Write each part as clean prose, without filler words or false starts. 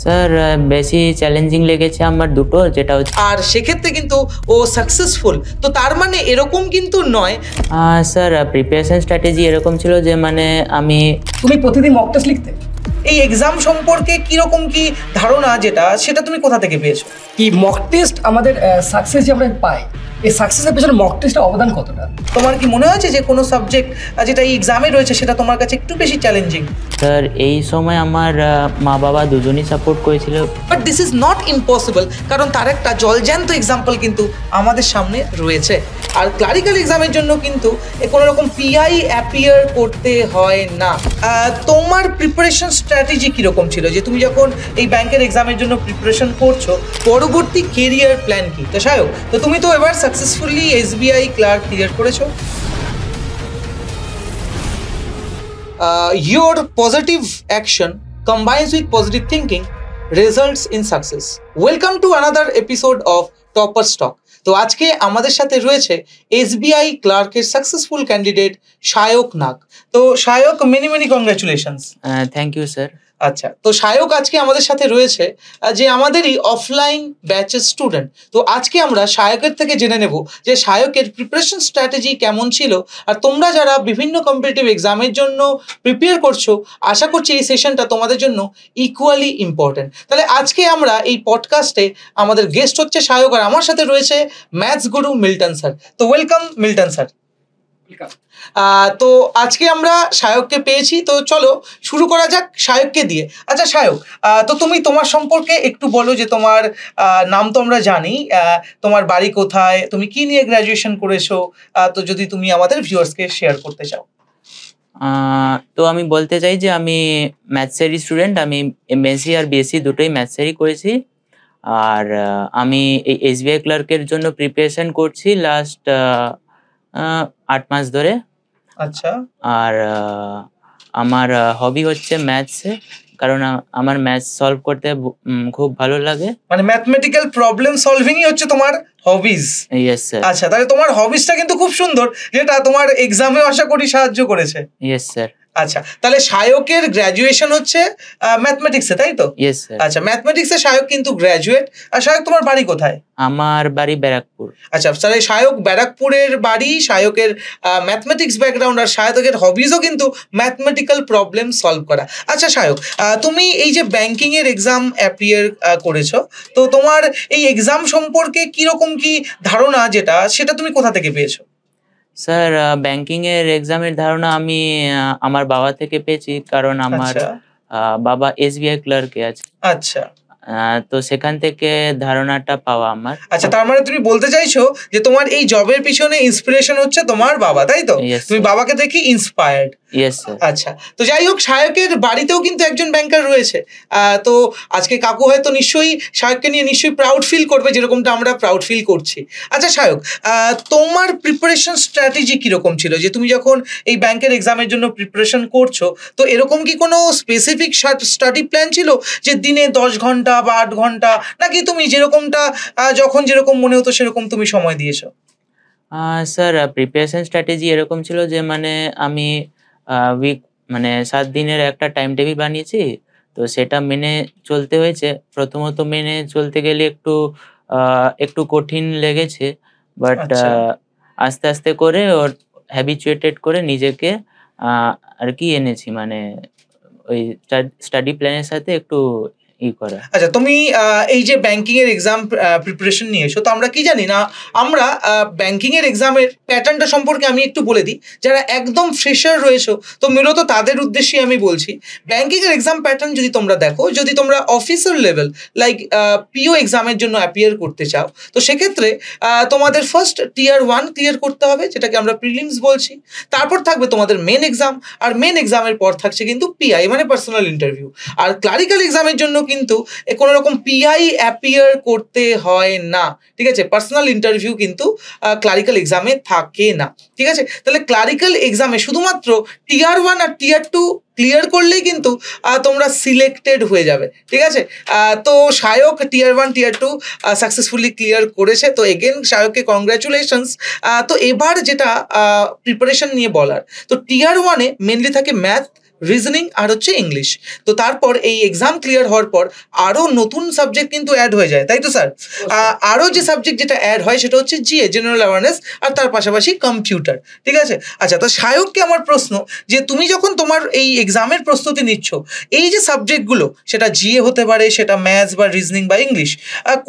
Sir বেশি challenging লেগেছে আমার দুটো, যেটা হচ্ছে আর সেক্ষেত্রে কিন্তু ও সাকসেসফুল। তো তার মানে এরকম কিন্তু নয়। স্যার প্রিপারেশন স্ট্র্যাটেজি এরকম ছিল যে মানে তুমি প্রতিদিন মক টেস্ট লিখতে? এই এক্সাম সম্পর্কে কিরকম কি ধারণা সেটা তুমি কোথা থেকে পেয়েছো? কি মক টেস্ট আমাদের সাকসেস যে আমরা পাই, এই সাকসেসের পেছনে মক টেস্টের অবদান কতটা? তোমার কি মনে হয়েছে যে কোনো সাবজেক্ট যেটা এই এক্সামে রয়েছে সেটা তোমার কাছে একটু বেশি চ্যালেঞ্জিং? স্যার এই সময় আমার মা বাবা দুজনই সাপোর্ট করেছিল। But this is not impossible, কারণ তার একটা জলজ্যান্ত এক্সাম্পল কিন্তু আমাদের সামনে রয়েছে। আর ক্লারিক্যাল এক্সামের জন্য কিন্তু কোনো রকম পিআই অ্যাপিয়ার করতে হয় না। তোমার প্রিপারেশন স্ট্র্যাটেজি কীরকম ছিল, যে তুমি যখন এই ব্যাংকের এক্সামের জন্য প্রিপারেশন করছো, পরবর্তী কেরিয়ার প্ল্যান কি? তো সায়ক, তো তুমি তো এবার সাকসেসফুলি এসবিআই ক্লার্ক ক্লিয়ার করেছো। Your positive action combines with positive thinking results in success. Welcome to another episode of Topper Stock. তো আজকে আমাদের সাথে রয়েছে এসবিআই ক্লার্কের সাকসেসফুল ক্যান্ডিডেট সায়ক নাগ। তো Sayak, many congratulations. Thank you sir. আচ্ছা, তো সায়ক আজকে আমাদের সাথে রয়েছে যে আমাদেরই অফলাইন ব্যাচের স্টুডেন্ট। তো আজকে আমরা সায়কের থেকে জেনে নেব যে সায়কের প্রিপারেশন স্ট্র্যাটেজি কেমন ছিল। আর তোমরা যারা বিভিন্ন কম্পিটিটিভ এক্সামের জন্য প্রিপেয়ার করছো, আশা করছি এই সেশনটা তোমাদের জন্য ইকুয়ালি ইম্পর্টেন্ট। তাহলে আজকে আমরা এই পডকাস্টে আমাদের গেস্ট হচ্ছে সায়ক, আর আমার সাথে রয়েছে ম্যাথস গুরু মিল্টন স্যার। তো ওয়েলকাম মিল্টন স্যার। তো আজকে আমরা সায়ককে পেয়েছি, তো চলো শুরু করা যাক সায়ককে দিয়ে। আচ্ছা সায়ক, তো তুমি তোমার সম্পর্কে একটু বলো, যে তোমার নাম তো আমরা জানি, তোমার বাড়ি কোথায়, তুমি কি নিয়ে গ্র্যাজুয়েশন করেছো, তো যদি তুমি আমাদের ভিউয়ার্সকে শেয়ার করতে চাও। তো আমি বলতে চাই যে আমি ম্যাথসেরই স্টুডেন্ট। আমি এমএসসি আর বিএসসি দুটোই ম্যাথসেরই করেছি। আর আমি এই এসবিআই ক্লার্কের জন্য প্রিপারেশন করছি লাস্ট 8 মাস ধরে। আচ্ছা। আর আমার হবি হচ্ছে ম্যাথস, কারণ আমার ম্যাথস সলভ করতে খুব ভালো লাগে। মানে ম্যাথমেটিক্যাল প্রবলেম সলভিংই হচ্ছে তোমার হবিজ? Yes sir. আচ্ছা, তাহলে তোমার হবিজটা কিন্তু খুব সুন্দর, যেটা তোমার এক্সামে আশা করি সাহায্য করেছে। Yes sir. আচ্ছা, তাহলে সায়কের গ্র্যাজুয়েশন হচ্ছে ম্যাথমেটিক্সে, তাই তো? Yes sir. আচ্ছা, ম্যাথমেটিক্সে সায়ক কিন্তু গ্র্যাজুয়েট। আর সায়ক, তোমার বাড়ি কোথায়? আমার বাড়ি ব্যারাকপুর। আচ্ছা, তাহলে সায়ক ব্যারাকপুরের বাড়ি, সায়কের ম্যাথমেটিক্স ব্যাকগ্রাউন্ড, আর সায়কের হবিজও কিন্তু ম্যাথমেটিক্যাল প্রবলেম সলভ করা। আচ্ছা সায়ক, তুমি এই যে ব্যাংকিং এর এক্সাম অ্যাপিয়ার করেছো, তো তোমার এই এক্সাম সম্পর্কে কিরকম কি ধারণা সেটা তুমি কোথা থেকে পেয়েছো? স্যার ব্যাংকিংয়ের এক্সামের ধারণা আমি আমার বাবা থেকে পেয়েছি, কারণ আমার বাবা এসবিআই ক্লার্কে আছে। আচ্ছা। তো সেখান থেকে ধারণাটা পাওয়া আমার। আচ্ছা, তার মানে তুমি বলতে চাইছো যে তোমার এই জবের পিছনে ইন্সপিরেশন হচ্ছে তোমার বাবা, তাই তো? তুমি বাবাকে দেখি ইন্সপায়ার্ড। Yes sir. আচ্ছা, তো যাই হোক, সায়কের বাড়িতেও কিন্তু একজন ব্যাংকার রয়েছে। তো আজকে কাকু হয়তো নিশ্চয়ই সায়ককে নিয়ে নিশ্চয়ই প্রাউড ফিল করবে, যেরকমটা আমরা প্রাউড ফিল করছি। আচ্ছা সায়ক, তোমার প্রিপারেশন স্ট্র্যাটেজি কিরকম ছিল, যে তুমি যখন এই ব্যাংকের এক্সামের জন্য প্রিপারেশন করছো, তো এরকম কি কোনো স্পেসিফিক স্টাডি প্ল্যান ছিল, যে দিনে 10 ঘন্টা বা 8 ঘন্টা, নাকি তুমি যেরকমটা যখন যেরকম মনে হতো সেরকম তুমি সময় দিয়েছো? স্যার প্রিপারেশন স্ট্র্যাটেজি এরকম ছিল যে মানে আমি উইক 7 দিনের একটা টাইম টেবিল বানিয়েছি। তো সেটা মেনে চলতে হয়েছে। প্রথমত মেনে চলতে গেলে একটু কঠিন লেগেছে, বাট আস্তে আস্তে করে ওর হ্যাবিচুয়েটেড করে নিজেকে আর কি এনেছি, মানে ওই স্টাডি প্ল্যানের সাথে একটু করা। আচ্ছা, তুমি এই যে ব্যাংকিং এর এক্সাম প্রিপারেশন নিয়েছো, তো আমরা কি জানি না, আমরা ব্যাংকিং এর এক্সামের প্যাটার্নটা সম্পর্কে আমি একটু বলে দিই। যারা একদম ফ্রেশার রয়েছো, তো মূলত তাদের উদ্দেশ্যে আমি বলছি, ব্যাংকিং এর এক্সাম প্যাটার্ন যদি তোমরা দেখো, যদি তোমরা অফিসার লেভেল লাইক পিও এক্সামের জন্য অ্যাপিয়ার করতে চাও, তো সেক্ষেত্রে তোমাদের ফার্স্ট টিয়ার 1 ক্লিয়ার করতে হবে, যেটাকে আমরা প্রিলিমস বলছি। তারপর থাকবে তোমাদের মেন এক্সাম, আর মেন এক্সামের পর থাকছে কিন্তু পিআই, মানে পার্সোনাল ইন্টারভিউ। আর ক্লারিক্যাল এক্সামের জন্য কিন্তু কোনো রকম পিআই অ্যাপিয়ার করতে হয় না, ঠিক আছে? পার্সোনাল ইন্টারভিউ কিন্তু ক্লারিক্যাল এক্সামে থাকে না, ঠিক আছে? তাহলে ক্লারিক্যাল এক্সামে শুধুমাত্র টিয়ার 1 আর টিয়ার 2 ক্লিয়ার করলেই কিন্তু তোমরা সিলেক্টেড হয়ে যাবে, ঠিক আছে? তো সায়ক টিয়ার 1 টিয়ার 2 সাকসেসফুলি ক্লিয়ার করেছে। তো এগেন সায়ককে কংগ্রাচুলেশনস। তো এবার যেটা প্রিপারেশন নিয়ে বলার, তো টিয়ার 1-এ মেনলি থাকে ম্যাথ, রিজনিং আর হচ্ছে ইংলিশ। তো তারপর এই এক্সাম ক্লিয়ার হওয়ার পর আরও নতুন সাবজেক্ট কিন্তু অ্যাড হয়ে যায়, তাই তো স্যার? আরও যে সাবজেক্ট যেটা অ্যাড হয় সেটা হচ্ছে জিএ, জেনারেল অ্যাওয়ারনেস, আর তার পাশাপাশি কম্পিউটার। ঠিক আছে, আচ্ছা, তো সায়ককে আমার প্রশ্ন যে তুমি যখন তোমার এই এক্সামের প্রস্তুতি নিচ্ছ, এই যে সাবজেক্টগুলো, সেটা জিএ হতে পারে, সেটা ম্যাথস বা রিজনিং বা ইংলিশ,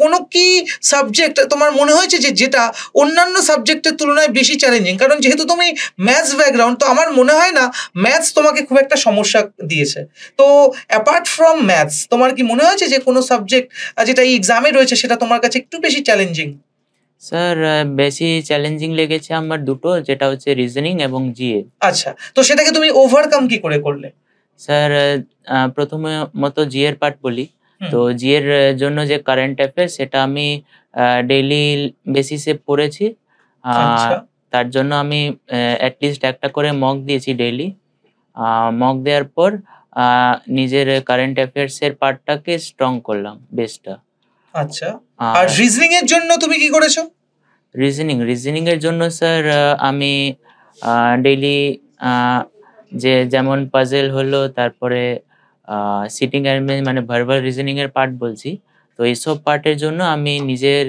কোনো কি সাবজেক্ট তোমার মনে হয়েছে যে যেটা অন্যান্য সাবজেক্টের তুলনায় বেশি চ্যালেঞ্জিং? কারণ যেহেতু তুমি ম্যাথস ব্যাকগ্রাউন্ড, তো আমার মনে হয় না ম্যাথস তোমাকে খুব একটা সমস্যা দিয়েছে। তো অ্যাপার্ট ফ্রম ম্যাথস তোমার কি মনে হয়েছে যে কোনো সাবজেক্ট যেটা এই এক্সামে রয়েছে সেটা তোমার কাছে একটু বেশি চ্যালেঞ্জিং? স্যার বেশি চ্যালেঞ্জিং লেগেছে আমার দুটো, যেটা হচ্ছে রিজনিং এবং জিএ। আচ্ছা, তো সেটাকে তুমি ওভারকাম কি করে করলে? স্যার প্রথমত জিএর পার্ট বলি। তো জিএর জন্য যে কারেন্ট অ্যাফেয়ার্স, সেটা আমি ডেইলি বেসিসে পড়েছি। আচ্ছা, তার জন্য আমি অ্যাটলিস্ট একটা করে মক দিয়েছি ডেইলি। মক দেওয়ার পর নিজের কারেন্ট অ্যাফেয়ার্সের পার্টটাকে স্ট্রং করলাম, বেসটা। আচ্ছা, আর রিজনিং এর জন্য তুমি কি করেছো? রিজনিং এর জন্য স্যার আমি ডেইলি যেমন পাজেল হলো, তারপরে সিটিং অ্যারেঞ্জমেন্ট, মানে ভার্বাল রিজনিং এর পার্ট বলছি। তো এইসব পার্টের জন্য আমি নিজের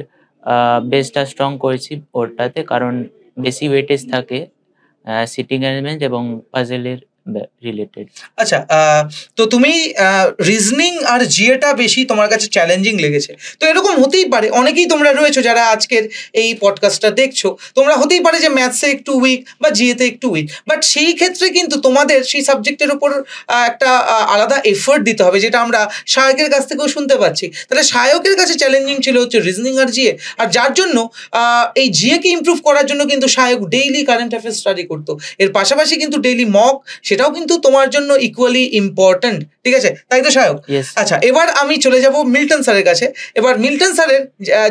বেসটা স্ট্রং করেছি ওটাতে, কারণ বেশি ওয়েটেজ থাকে সিটিং অ্যারেঞ্জমেন্ট এবং পাজেলের রিলেটেড। আচ্ছা, তো তুমি রিজনিং আর জিএটা বেশি তোমার কাছে চ্যালেঞ্জিং লেগেছে। তো এরকম হতেই পারে, অনেকেই তোমরা রয়েছো যারা আজকের এই পডকাস্টটা দেখছো, তোমরা হতেই পারে যে ম্যাথসে একটু উইক বা জিএতে একটু উইক, বাট সেই ক্ষেত্রে কিন্তু তোমাদের সেই সাবজেক্টের উপর একটা আলাদা এফোর্ট দিতে হবে, যেটা আমরা সায়কের কাছ থেকেও শুনতে পাচ্ছি। তাহলে সায়কের কাছে চ্যালেঞ্জিং ছিল হচ্ছে রিজনিং আর জিএ, আর যার জন্য এই জিএকে ইমপ্রুভ করার জন্য কিন্তু Sayak daily current affairs study করতো। এর পাশাপাশি কিন্তু ডেইলি মক, সেটাও কিন্তু তোমার জন্য ইকুয়ালি ইম্পর্ট্যান্ট। ঠিক আছে, তাই তো সায়ক? আচ্ছা, এবার আমি চলে যাব মিল্টন স্যারের কাছে। এবার মিল্টন স্যারের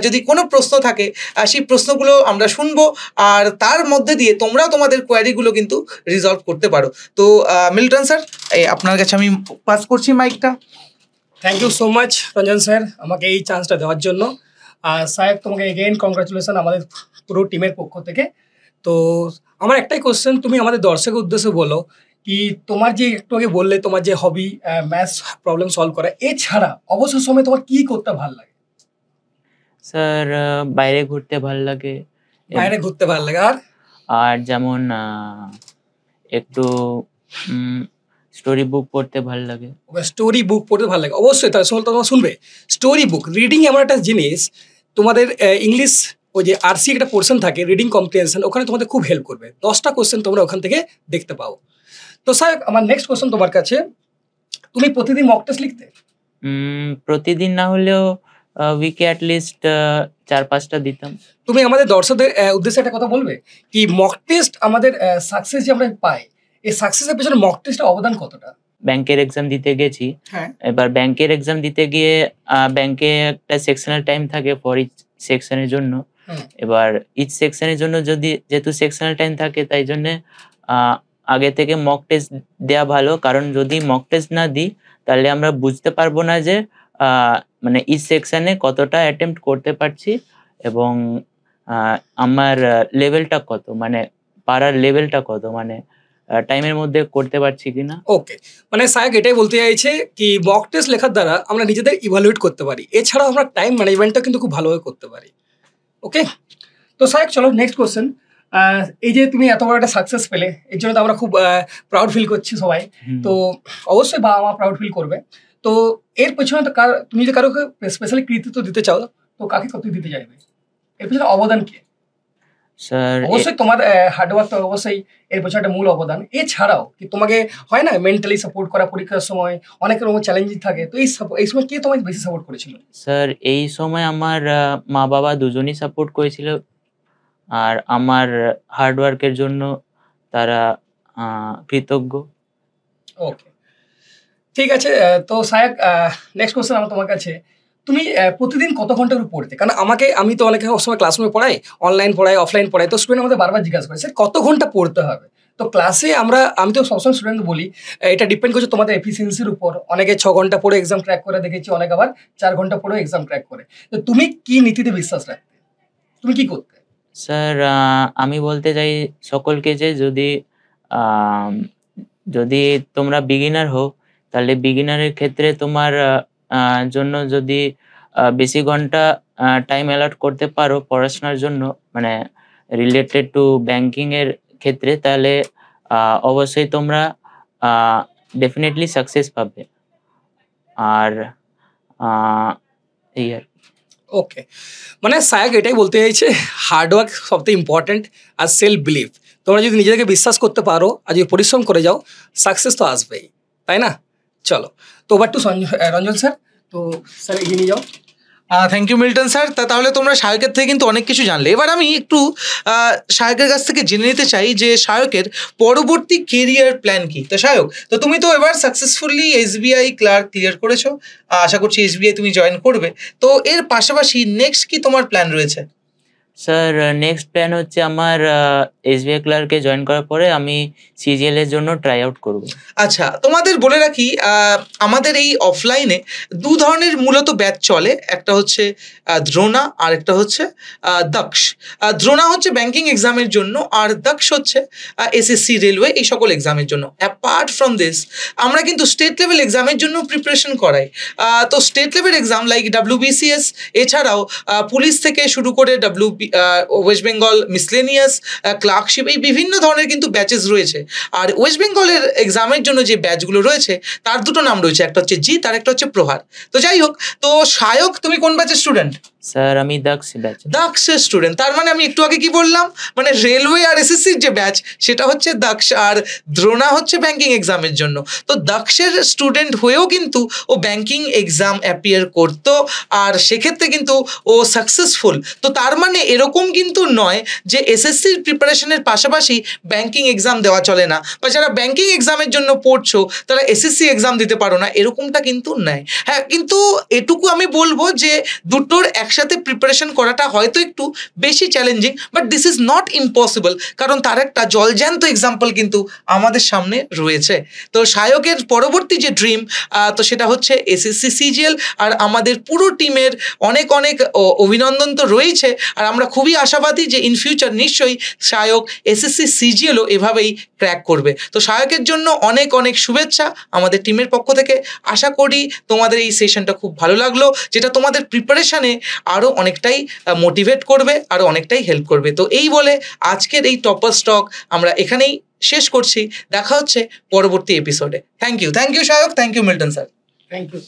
যদি কোনো প্রশ্ন থাকে, সেই প্রশ্নগুলো আমরা শুনবো, আর তার মধ্যে দিয়ে তোমরাও তোমাদের কোয়ারিগুলো কিন্তু রিজলভ করতে পারো। তো মিল্টন স্যার, আপনার কাছে আমি পাস করছি মাইকটা। Thank you so much Ranjan sir, আমাকে এই চান্সটা দেওয়ার জন্য। আর সাহেব, তোমাকে এগেইন কংগ্রাচুলেশন আমাদের পুরো টিমের পক্ষ থেকে। তো আমার একটাই কোশ্চেন, তুমি আমাদের দর্শকের উদ্দেশ্যে বলো কি তোমার যে একটু আগে বললে তোমার যে হবি ম্যাথস প্রবলেম সলভ করা, এছাড়া অবসর সময় তোমার কি করতে ভালো লাগে? স্যার বাইরে ঘুরতে ভালো লাগে। বাইরে ঘুরতে ভালো লাগে, আর যেমন একটু স্টোরি বুক পড়তে ভালো লাগে। স্টোরি বুক পড়তে ভালো লাগে, অবশ্যই। তাহলে তোমার শুনবে স্টোরি বুক রিডিং এমন একটা জিনিস, তোমাদের ইংলিশ ওই যে আরসি একটা পোর্শন থাকে রিডিং কম্প্রিহেনশন, ওখানে তোমাদের খুব হেল্প করবে। 10টা কোশ্চেন তোমরা ওখান থেকে দেখতে পাও। তো স্যার, আমার নেক্সট কোশ্চেন তোমার কাছে, তুমি প্রতিদিন মক টেস্ট লিখতে? প্রতিদিন না হলেও উইকে অ্যাটলিস্ট 4-5টা দিতাম। তুমি আমাদের দর্শকদের উদ্দেশ্যে একটা কথা বলবে কি মক টেস্ট আমাদের সাকসেস যে আমরা পাই, এই সাকসেসের পেছনে মক টেস্টের অবদান কতটা? ব্যাংকের এক্সাম দিতে গেছি। এবার ব্যাংকের এক্সাম দিতে গিয়ে ব্যাংকে একটা সেকশনাল টাইম থাকে ফর ইচ সেকশনের জন্য। এবার ইচ সেকশনের জন্য যেহেতু সেকশনাল টাইম থাকে, তাই জন্যে আগে থেকে মক টেস্ট দেওয়া ভালো। কারণ যদি মক টেস্ট না দিই, তাহলে আমরা বুঝতে পারবো না যে মানে ইচ সেকশনে কতটা অ্যাটেম্প্ট করতে পারছি এবং আমার লেভেলটা কত, মানে পারার লেভেলটা কত, মানে টাইমের মধ্যে করতে পারছি কিনা। ওকে, মানে সায়ক এটাই বলতে চাইছে কি মক টেস্ট লেখার দ্বারা আমরা নিজেদের ইভালুয়েট করতে পারি, এছাড়াও আমরা টাইম ম্যানেজমেন্টটা কিন্তু খুব ভালোভাবে করতে পারি। ওকে, তো সায়ক চলো নেক্সট কোশ্চেন। এই যে তুমি এত বড় একটা সাকসেস পেলে, এর জন্য তো আমরা খুব প্রাউড ফিল করছি সবাই। তো অবশ্যই বাবা মা প্রাউড ফিল করবে। তো এর পেছনে তো তুমি যদি কারোকে স্পেশালি কৃতিত্ব দিতে চাও, তো কাকে কত দিতে চাইবে? এর পেছনে অবদান কি? স্যার অবশ্যই তোমার হার্ডওয়ার্ক তো অবশ্যই এর পেছনে একটা মূল অবদান। এছাড়াও কি তোমাকে হয় না মেন্টালি সাপোর্ট করা, পরীক্ষার সময় অনেক রকম চ্যালেঞ্জিং থাকে, তো এই সময় কে তোমাকে বেশি সাপোর্ট করেছিল? স্যার এই সময় আমার মা বাবা দুজনই সাপোর্ট করেছিল, আর আমার হার্ডওয়ার্কের জন্য তারা কৃতজ্ঞ। ওকে, ঠিক আছে। তো সায়ক, নেক্সট কোশ্চেন আমার তোমার কাছে, তুমি প্রতিদিন কত ঘন্টা করে পড়তে? কারণ আমি তো অনেক সময় ক্লাসরুমে পড়াই, অনলাইন পড়াই, অফলাইন পড়াই, তো স্টুডেন্ট আমাদের বারবার জিজ্ঞাসা করে স্যার কত ঘন্টা পড়তে হবে। তো ক্লাসে আমি তো সবসময় স্টুডেন্ট বলি এটা ডিপেন্ড করছে তোমাদের এফিসিয়েন্সির উপর। অনেকে 6 ঘন্টা পড়ে এক্সাম ক্র্যাক করে দেখেছি, অনেকে আবার 4 ঘন্টা পড়েও এক্সাম ক্র্যাক করে। তো তুমি কি নীতিতে বিশ্বাস রাখতে? তুমি কি করতে? স্যার আমি বলতে চাই সকলকে যে যদি যদি তোমরা বিগিনার হও তাহলে বিগিনারের ক্ষেত্রে তোমার জন্য যদি বেশি ঘন্টা টাইম অ্যালট করতে পারো পড়াশোনার জন্য, মানে রিলেটেড টু ব্যাংকিং এর ক্ষেত্রে, তাহলে অবশ্যই তোমরা ডেফিনেটলি সাকসেস পাবে। আর এই আর কি। ওকে, মানে সায়াক এটাই বলতে চাইছে, হার্ডওয়ার্ক সবথেকে ইম্পর্ট্যান্ট আর সেলফ বিলিভ। তোমরা যদি নিজেদেরকে বিশ্বাস করতে পারো আর যদি পরিশ্রম করে যাও, সাকসেস তো আসবেই, তাই না? চলো, তো ওভার টু রঞ্জন স্যার। তো স্যার এগিয়ে নিয়ে যাও। Thank you Milton sir. তাহলে তোমরা সায়কের থেকে কিন্তু অনেক কিছু জানলে। এবার আমি একটু সায়কের কাছ থেকে জেনে নিতে চাই যে সায়কের পরবর্তী কেরিয়ার প্ল্যান কি। তো সায়ক, তো তুমি তো এবার সাকসেসফুলি এসবিআই ক্লার্ক ক্লিয়ার করেছো, আশা করছি এসবিআই তুমি জয়েন করবে। তো এর পাশাপাশি নেক্সট কি তোমার প্ল্যান রয়েছে? স্যার নেক্সট প্ল্যান হচ্ছে আমার এসবিআই ক্লার্কে জয়েন করার পরে আমি সিজিএল এর জন্য ট্রাই আউট করব। আচ্ছা, তোমাদের বলে রাখি আমাদের এই অফলাইনে দু ধরনের মূলত ব্যাচ চলে, একটা হচ্ছে দ্রোণা আর একটা হচ্ছে দক্ষ। দ্রোণা হচ্ছে ব্যাংকিং এক্সামের জন্য আর দক্ষ হচ্ছে এসএসসি, রেলওয়ে, এই সকল এক্সামের জন্য। অ্যাপার্ট ফ্রম দিস আমরা কিন্তু স্টেট লেভেল এক্সামের জন্য প্রিপারেশন করাই। তো state level exam like WBCS, এছাড়াও পুলিশ থেকে শুরু করে ওয়েস্ট বেঙ্গল মিসলেনিয়াস, ক্লার্কশিপ, এই বিভিন্ন ধরনের কিন্তু ব্যাচেস রয়েছে। আর ওয়েস্ট বেঙ্গলের এক্সামের জন্য যে ব্যাচগুলো রয়েছে তার দুটো নাম রয়েছে, একটা হচ্ছে জিত আর একটা হচ্ছে প্রহার। তো যাই হোক, তো সায়ক তুমি কোন ব্যাচের স্টুডেন্ট? স্যার আমি দক্ষ ব্যাচ। দক্ষের স্টুডেন্ট, তার মানে আমি একটু আগে কি বললাম, মানে রেলওয়ে আর এসএসসির যে ব্যাচ সেটা হচ্ছে দক্ষ, আর দ্রোণা হচ্ছে ব্যাংকিং এক্সামের জন্য। তো দক্ষের স্টুডেন্ট হয়েও কিন্তু ও ব্যাংকিং এক্সাম অ্যাপিয়ার করতো, আর সেক্ষেত্রে কিন্তু ও সাকসেসফুল। তো তার মানে এরকম কিন্তু নয় যে এসএসসির প্রিপারেশনের পাশাপাশি ব্যাংকিং এক্সাম দেওয়া চলে না, বা যারা ব্যাংকিং এক্সামের জন্য পড়ছো তারা এসএসসি এক্সাম দিতে পারো না, এরকমটা কিন্তু নয়। হ্যাঁ, কিন্তু এটুকু আমি বলবো যে দুটোর একসাথে প্রিপারেশন করাটা হয়তো একটু বেশি challenging, but this is not impossible, কারণ তার একটা জলজ্যান্ত এক্সাম্পল কিন্তু আমাদের সামনে রয়েছে। তো সায়কের পরবর্তী যে ড্রিম, তো সেটা হচ্ছে এসএসসি সিজিএল, আর আমাদের পুরো টিমের অনেক অনেক অভিনন্দন তো রয়েছে, আর আমরা খুবই আশাবাদী যে ইন ফিউচার নিশ্চয়ই সায়ক এসএসসি সিজিএলও এভাবেই ক্র্যাক করবে। তো সায়কের জন্য অনেক অনেক শুভেচ্ছা আমাদের টিমের পক্ষ থেকে। আশা করি তোমাদের এই সেশনটা খুব ভালো লাগলো, যেটা তোমাদের প্রিপারেশনে আরও অনেকটাই মোটিভেট করবে, আরও অনেকটাই হেল্প করবে। তো এই বলে আজকের এই টপার স্টক আমরা এখানেই শেষ করছি। দেখা হচ্ছে পরবর্তী এপিসোডে। Thank you Sayak, thank you Milton sir. Thank you.